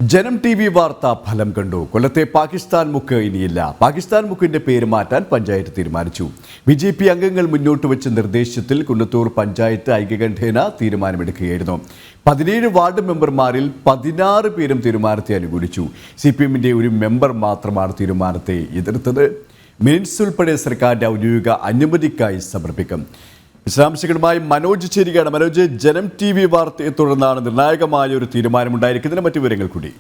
ജനം T V വാർത്ത ഫലം കണ്ടു. കൊല്ലത്തെ പാകിസ്ഥാൻ മുക്ക് ഇനിയില്ല. പാകിസ്ഥാൻ മുക്കിന്റെ പേര് മാറ്റാൻ പഞ്ചായത്ത് തീരുമാനിച്ചു. BJP അംഗങ്ങൾ മുന്നോട്ട് വെച്ച നിർദ്ദേശത്തിൽ കുന്നത്തൂർ പഞ്ചായത്ത് ഐക്യകണ്ഠേന തീരുമാനമെടുക്കുകയായിരുന്നു. 17 വാർഡ് മെമ്പർമാരിൽ 16 പേരും തീരുമാനത്തെ അനുകൂലിച്ചു. CPM-ന്റെ ഒരു മെമ്പർ മാത്രമാണ് തീരുമാനത്തെ എതിർത്തത്. മിനിറ്റ്സ് ഉൾപ്പെടെ സർക്കാരിന്റെ ഔദ്യോഗിക അനുമതിക്കായി സമർപ്പിക്കും. വിശദാംശങ്ങളുമായി മനോജ് ചേരുകയാണ്. മനോജ്, ജനം TV വാർത്തയെ തുടർന്നാണ് നിർണായകമായ ഒരു തീരുമാനമുണ്ടായിരിക്കുന്നതിന് മറ്റു വിവരങ്ങൾ കൂടി.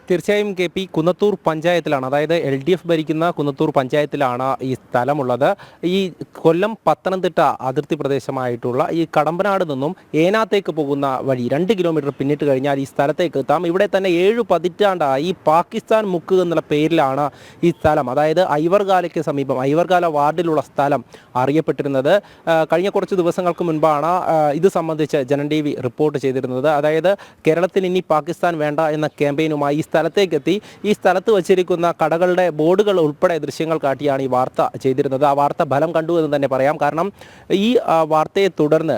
തീർച്ചയായും KP, കുന്നത്തൂർ പഞ്ചായത്തിലാണ്, അതായത് LDF ഭരിക്കുന്ന കുന്നത്തൂർ പഞ്ചായത്തിലാണ് ഈ സ്ഥലമുള്ളത്. ഈ കൊല്ലം പത്തനംതിട്ട അതിർത്തി പ്രദേശമായിട്ടുള്ള ഈ കടമ്പനാട് നിന്നും ഏനാത്തേക്ക് പോകുന്ന വഴി 2 കിലോമീറ്റർ പിന്നിട്ട് കഴിഞ്ഞാൽ ഈ സ്ഥലത്തേക്ക് എത്താം. ഇവിടെ തന്നെ 7 പതിറ്റാണ്ടായി പാകിസ്ഥാൻ മുക്ക് എന്നുള്ള പേരിലാണ് ഈ സ്ഥലം, അതായത് ഐവർകാലയ്ക്ക് സമീപം ഐവർകാല വാർഡിലുള്ള സ്ഥലം അറിയപ്പെട്ടിരുന്നത്. കഴിഞ്ഞ കുറച്ച് ദിവസങ്ങൾക്ക് മുൻപാണ് ഇത് സംബന്ധിച്ച് ജനം TV റിപ്പോർട്ട് ചെയ്തിരുന്നത്. അതായത് കേരളത്തിൽ ഇനി പാകിസ്ഥാൻ വേണ്ട എന്ന ക്യാമ്പയിനുമായി സ്ഥലത്തേക്കെത്തി ഈ സ്ഥലത്ത് വച്ചിരിക്കുന്ന കടകളുടെ ബോർഡുകൾ ഉൾപ്പെടെ ദൃശ്യങ്ങൾ കാട്ടിയാണ് ഈ വാർത്ത ചെയ്തിരുന്നത്. ആ വാർത്ത ഫലം കണ്ടു എന്ന് തന്നെ പറയാം. കാരണം ഈ വാർത്തയെ തുടർന്ന്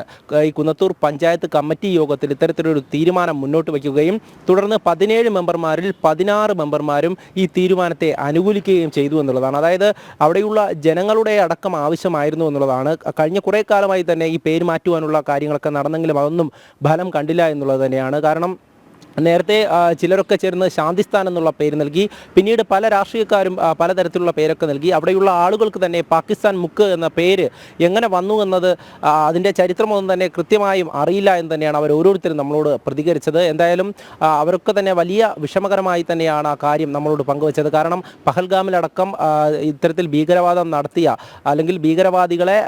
ഈ കുന്നത്തൂർ പഞ്ചായത്ത് കമ്മിറ്റി യോഗത്തിൽ ഇത്തരത്തിലൊരു തീരുമാനം മുന്നോട്ട് വയ്ക്കുകയും തുടർന്ന് 17 മെമ്പർമാരിൽ 16 മെമ്പർമാരും ഈ തീരുമാനത്തെ അനുകൂലിക്കുകയും ചെയ്തു എന്നുള്ളതാണ്. അതായത് അവിടെയുള്ള ജനങ്ങളുടെ അടക്കം ആവശ്യമായിരുന്നു എന്നുള്ളതാണ്. കഴിഞ്ഞ കുറേ കാലമായി തന്നെ ഈ പേര് മാറ്റുവാനുള്ള കാര്യങ്ങളൊക്കെ നടന്നെങ്കിലും അതൊന്നും ഫലം കണ്ടില്ല എന്നുള്ളത് തന്നെയാണ്. കാരണം നേരത്തെ ചിലരൊക്കെ ചേർന്ന് ശാന്തിസ്ഥാൻ എന്നുള്ള പേര് നൽകി, പിന്നീട് പല രാഷ്ട്രീയക്കാരും പലതരത്തിലുള്ള പേരൊക്കെ നൽകി. അവിടെയുള്ള ആളുകൾക്ക് തന്നെ പാകിസ്ഥാൻ മുക്ക് എന്ന പേര് എങ്ങനെ വന്നു എന്നത് അതിൻ്റെ ചരിത്രമൊന്നും തന്നെ കൃത്യമായും അറിയില്ല എന്ന് തന്നെയാണ് അവർ ഓരോരുത്തരും നമ്മളോട് പ്രതികരിച്ചത്. എന്തായാലും അവരൊക്കെ തന്നെ വലിയ വിഷമകരമായി തന്നെയാണ് ആ കാര്യം നമ്മളോട് പങ്കുവച്ചത്. കാരണം പഹൽഗാമിലടക്കം ഇത്തരത്തിൽ ഭീകരവാദം നടത്തിയ അല്ലെങ്കിൽ ഭീകരവാദികളെ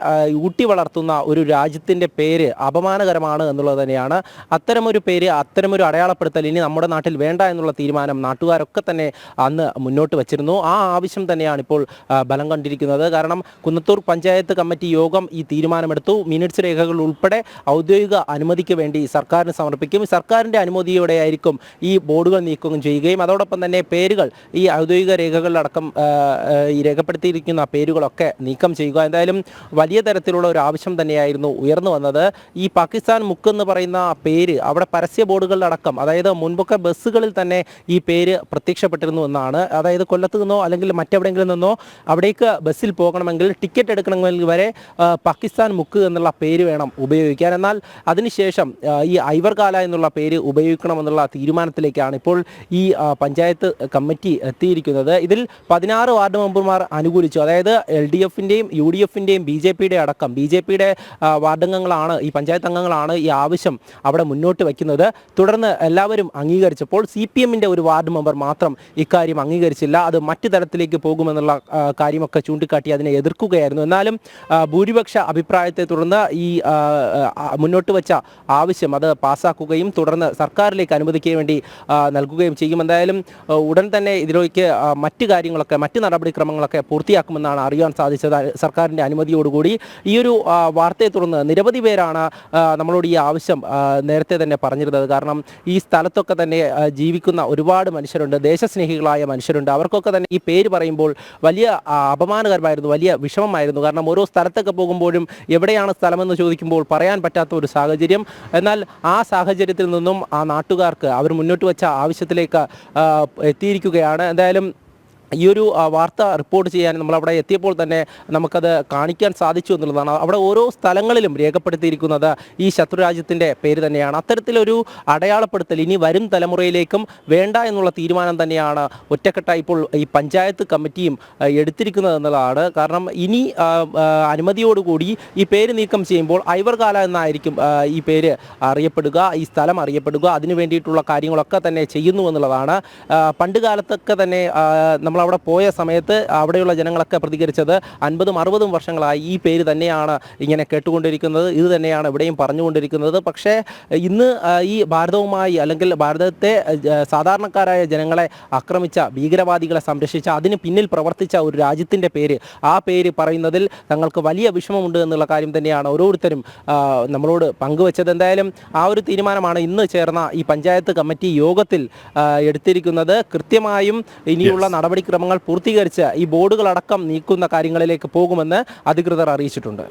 ഊട്ടി വളർത്തുന്ന ഒരു രാജ്യത്തിൻ്റെ പേര് അപമാനകരമാണ് എന്നുള്ളത് തന്നെയാണ്. അത്തരമൊരു പേര്, അത്തരമൊരു അടയാളപ്പെടുത്തൽ ഇനി നമ്മുടെ നാട്ടിൽ വേണ്ട എന്നുള്ള തീരുമാനം നാട്ടുകാരൊക്കെ തന്നെ അന്ന് മുന്നോട്ട് വച്ചിരുന്നു. ആ ആവശ്യം തന്നെയാണ് ഇപ്പോൾ ബലം കണ്ടിരിക്കുന്നത്. കാരണം കുന്നത്തൂർ പഞ്ചായത്ത് കമ്മിറ്റി യോഗം ഈ തീരുമാനമെടുത്തു. മിനിറ്റ്സ് രേഖകൾ ഉൾപ്പെടെ ഔദ്യോഗിക അനുമതിക്ക് വേണ്ടി സർക്കാരിന് സമർപ്പിക്കും. സർക്കാരിൻ്റെ അനുമതിയോടെ ആയിരിക്കും ഈ ബോർഡുകൾ നീക്കുകയും ചെയ്യുകയും അതോടൊപ്പം തന്നെ പേരുകൾ ഈ ഔദ്യോഗിക രേഖകളിലടക്കം ഈ രേഖപ്പെടുത്തിയിരിക്കുന്ന പേരുകളൊക്കെ നീക്കം ചെയ്യുക. എന്തായാലും വലിയ തരത്തിലുള്ള ഒരു ആവശ്യം തന്നെയായിരുന്നു ഉയർന്നു വന്നത്. ഈ പാകിസ്ഥാൻ മുക്ക് എന്ന് പറയുന്ന പേര് അവിടെ പരസ്യ ബോർഡുകളിലടക്കം, അതായത് മുൻപൊക്കെ ബസ്സുകളിൽ തന്നെ ഈ പേര് പ്രത്യക്ഷപ്പെട്ടിരുന്നു എന്നാണ്. അതായത് കൊല്ലത്ത് നിന്നോ അല്ലെങ്കിൽ മറ്റെവിടെയെങ്കിലും നിന്നോ അവിടേക്ക് ബസ്സിൽ പോകണമെങ്കിൽ ടിക്കറ്റ് എടുക്കണമെങ്കിൽ വരെ പാകിസ്ഥാൻ മുക്ക് എന്നുള്ള പേര് വേണം ഉപയോഗിക്കാൻ. എന്നാൽ അതിനുശേഷം ഈ ഐവർകാല എന്നുള്ള പേര് ഉപയോഗിക്കണമെന്നുള്ള തീരുമാനത്തിലേക്കാണ് ഇപ്പോൾ ഈ പഞ്ചായത്ത് കമ്മിറ്റി എത്തിയിരിക്കുന്നത്. ഇതിൽ 16 വാർഡ് മെമ്പർമാർ അനുകൂലിച്ചു. അതായത് LDF-ൻ്റെയും UDF-ൻ്റെയും BJP-യുടെ അടക്കം BJP-യുടെ വാർഡംഗങ്ങളാണ്, ഈ പഞ്ചായത്ത് അംഗങ്ങളാണ് ഈ ആവശ്യം അവിടെ മുന്നോട്ട് വയ്ക്കുന്നത്. തുടർന്ന് എല്ലാവരും അംഗീകരിച്ചപ്പോൾ CPM-ൻ്റെ ഒരു വാർഡ് മെമ്പർ മാത്രം ഇക്കാര്യം അംഗീകരിച്ചില്ല. അത് മറ്റു തരത്തിലേക്ക് പോകുമെന്നുള്ള കാര്യമൊക്കെ ചൂണ്ടിക്കാട്ടി അതിനെ എതിർക്കുകയായിരുന്നു. എന്നാലും ഭൂരിപക്ഷ അഭിപ്രായത്തെ തുടർന്ന് ഈ മുന്നോട്ട് വെച്ച ആവശ്യം അത് പാസ്സാക്കുകയും തുടർന്ന് സർക്കാരിലേക്ക് അനുമതിക്ക് വേണ്ടി നൽകുകയും ചെയ്യും. എന്തായാലും ഉടൻ തന്നെ ഇതിലേക്ക് മറ്റു കാര്യങ്ങളൊക്കെ, മറ്റ് നടപടിക്രമങ്ങളൊക്കെ പൂർത്തിയാക്കുമെന്നാണ് അറിയാൻ സാധിച്ചത്. സർക്കാരിൻ്റെ അനുമതിയോടുകൂടി ഈ ഒരു വാർത്തയെ തുടർന്ന് നിരവധി പേരാണ് നമ്മളോട് ഈ ആവശ്യം നേരത്തെ തന്നെ പറഞ്ഞിരുന്നത്. കാരണം ഈ സ്ഥലത്തൊക്കെ തന്നെ ജീവിക്കുന്ന ഒരുപാട് മനുഷ്യരുണ്ട്, ദേശസ്നേഹികളായ മനുഷ്യരുണ്ട്. അവർക്കൊക്കെ തന്നെ ഈ പേര് പറയുമ്പോൾ വലിയ അപമാനകരമായിരുന്നു, വലിയ വിഷമമായിരുന്നു. കാരണം ഓരോ സ്ഥലത്തൊക്കെ പോകുമ്പോഴും എവിടെയാണ് സ്ഥലമെന്ന് ചോദിക്കുമ്പോൾ പറയാൻ പറ്റാത്ത ഒരു സാഹചര്യം. എന്നാൽ ആ സാഹചര്യത്തിൽ നിന്നും ആ നാട്ടുകാർക്ക് അവർ മുന്നോട്ട് വെച്ച ആവശ്യത്തിലേക്ക് എത്തിയിരിക്കുകയാണ്. എന്തായാലും ഈ ഒരു വാർത്ത റിപ്പോർട്ട് ചെയ്യാൻ നമ്മളവിടെ എത്തിയപ്പോൾ തന്നെ നമുക്കത് കാണിക്കാൻ സാധിച്ചു എന്നുള്ളതാണ്. അവിടെ ഓരോ സ്ഥലങ്ങളിലും രേഖപ്പെടുത്തിയിരിക്കുന്നത് ഈ ശത്രുരാജ്യത്തിൻ്റെ പേര് തന്നെയാണ്. അത്തരത്തിലൊരു അടയാളപ്പെടുത്തൽ ഇനി വരും തലമുറയിലേക്കും വേണ്ട എന്നുള്ള തീരുമാനം തന്നെയാണ് ഒറ്റക്കെട്ടായി ഇപ്പോൾ ഈ പഞ്ചായത്ത് കമ്മിറ്റിയും എടുത്തിരിക്കുന്നത് എന്നുള്ളതാണ്. കാരണം ഇനി അനുമതിയോടുകൂടി ഈ പേര് നീക്കം ചെയ്യുമ്പോൾ ഐവർകാല എന്നായിരിക്കും ഈ പേര് അറിയപ്പെടുക, ഈ സ്ഥലം അറിയപ്പെടുക. അതിനു വേണ്ടിയിട്ടുള്ള കാര്യങ്ങളൊക്കെ തന്നെ ചെയ്യുന്നു എന്നുള്ളതാണ്. പണ്ട് കാലത്തൊക്കെ തന്നെ നമ്മൾ അവിടെ പോയ സമയത്ത് അവിടെയുള്ള ജനങ്ങളൊക്കെ പ്രതികരിച്ചത് 50-60 വർഷങ്ങളായി ഈ പേര് തന്നെയാണ് ഇങ്ങനെ കേട്ടുകൊണ്ടിരിക്കുന്നത്, ഇത് തന്നെയാണ് ഇവിടെയും പറഞ്ഞുകൊണ്ടിരിക്കുന്നത്. പക്ഷേ ഇന്ന് ഈ ഭാരതവുമായി അല്ലെങ്കിൽ ഭാരതത്തെ സാധാരണക്കാരായ ജനങ്ങളെ ആക്രമിച്ച, ഭീകരവാദികളെ സംരക്ഷിച്ച, അതിന് പിന്നിൽ പ്രവർത്തിച്ച ഒരു രാജ്യത്തിൻ്റെ പേര്, ആ പേര് പറയുന്നതിൽ തങ്ങൾക്ക് വലിയ വിഷമമുണ്ട് എന്നുള്ള കാര്യം തന്നെയാണ് ഓരോരുത്തരും നമ്മളോട് പങ്കുവച്ചത്. എന്തായാലും ആ ഒരു തീരുമാനമാണ് ഇന്ന് ചേർന്ന ഈ പഞ്ചായത്ത് കമ്മിറ്റി യോഗത്തിൽ എടുത്തിരിക്കുന്നത്. കൃത്യമായും ഇനിയുള്ള നടപടിക്രമങ്ങൾ പൂർത്തീകരിച്ച് ഈ ബോർഡുകളടക്കം നീക്കുന്ന കാര്യങ്ങളിലേക്ക് പോകുമെന്ന് അധികൃതർ അറിയിച്ചിട്ടുണ്ട്.